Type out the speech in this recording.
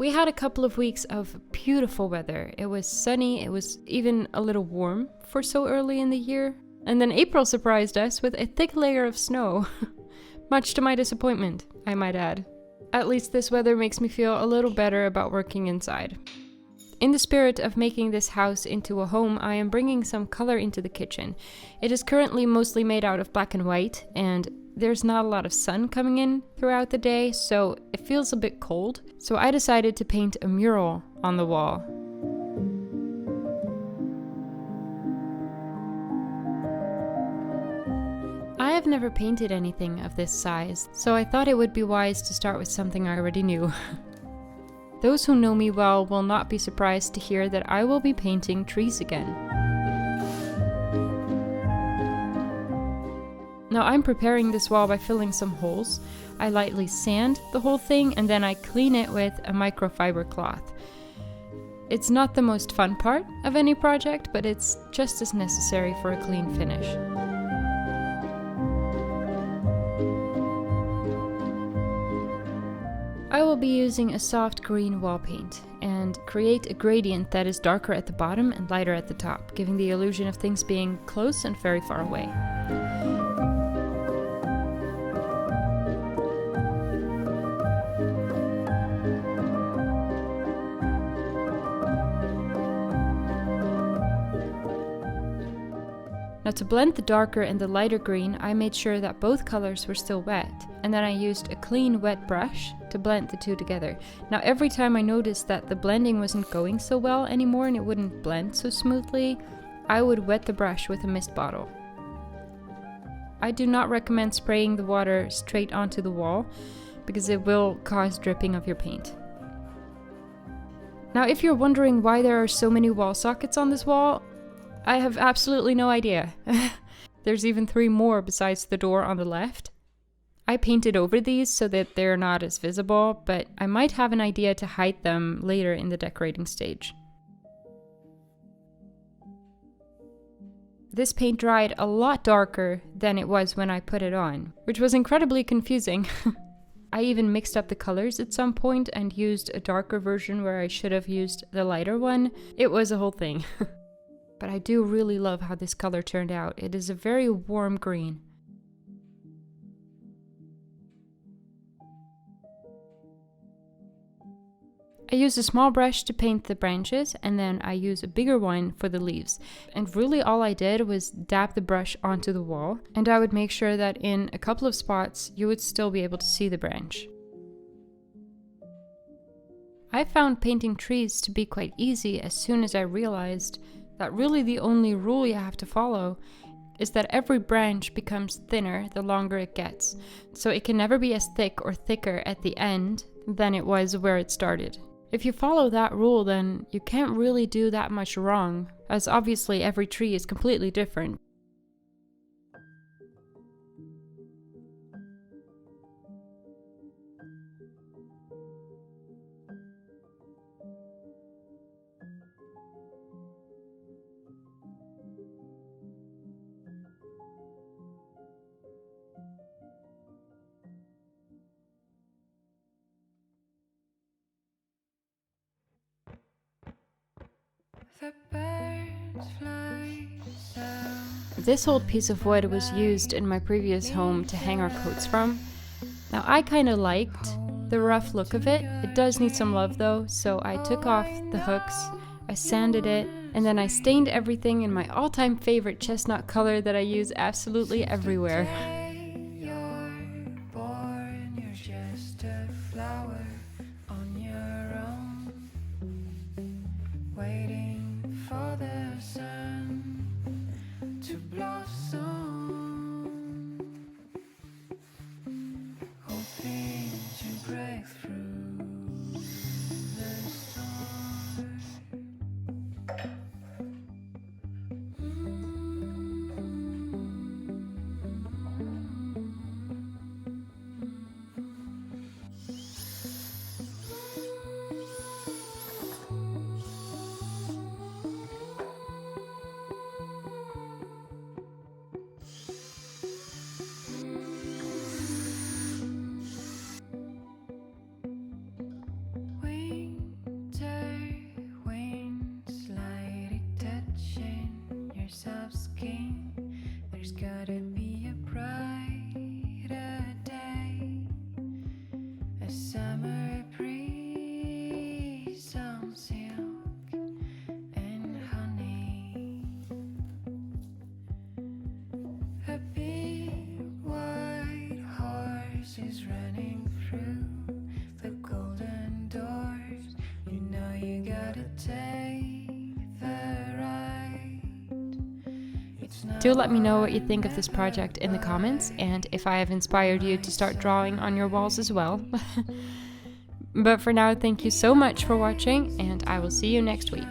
We had a couple of weeks of beautiful weather. It was sunny, it was even a little warm for so early in the year. And then April surprised us with a thick layer of snow. Much to my disappointment, I might add. At least this weather makes me feel a little better about working inside. In the spirit of making this house into a home, I am bringing some color into the kitchen. It is currently mostly made out of black and white, and there's not a lot of sun coming in throughout the day, so it feels a bit cold. So I decided to paint a mural on the wall. I have never painted anything of this size, so I thought it would be wise to start with something I already knew. Those who know me well will not be surprised to hear that I will be painting trees again. Now I'm preparing this wall by filling some holes. I lightly sand the whole thing and then I clean it with a microfiber cloth. It's not the most fun part of any project, but it's just as necessary for a clean finish. I will be using a soft green wall paint and create a gradient that is darker at the bottom and lighter at the top, giving the illusion of things being close and very far away. Now to blend the darker and the lighter green, I made sure that both colors were still wet, and then I used a clean wet brush to blend the two together. Now every time I noticed that the blending wasn't going so well anymore and it wouldn't blend so smoothly, I would wet the brush with a mist bottle. I do not recommend spraying the water straight onto the wall because it will cause dripping of your paint. Now if you're wondering why there are so many wall sockets on this wall, I have absolutely no idea. There's even 3 more besides the door on the left. I painted over these so that they're not as visible, but I might have an idea to hide them later in the decorating stage. This paint dried a lot darker than it was when I put it on, which was incredibly confusing. I even mixed up the colors at some point and used a darker version where I should have used the lighter one. It was a whole thing. But I do really love how this color turned out. It is a very warm green. I use a small brush to paint the branches and then I use a bigger one for the leaves. And really all I did was dab the brush onto the wall, and I would make sure that in a couple of spots you would still be able to see the branch. I found painting trees to be quite easy as soon as I realized that really the only rule you have to follow is that every branch becomes thinner the longer it gets. So it can never be as thick or thicker at the end than it was where it started. If you follow that rule, then you can't really do that much wrong, as obviously every tree is completely different. This old piece of wood was used in my previous home to hang our coats from. Now I kind of liked the rough look of it. It does need some love though, so I took off the hooks, I sanded it, and then I stained everything in my all-time favorite chestnut color that I use absolutely everywhere. morning. There's gotta be a brighter day, a summer breeze, some silk and honey, a big white horse is running through the golden doors. You know you gotta take the ride. Do let me know what you think of this project in the comments, and if I have inspired you to start drawing on your walls as well. But for now, thank you so much for watching, and I will see you next week.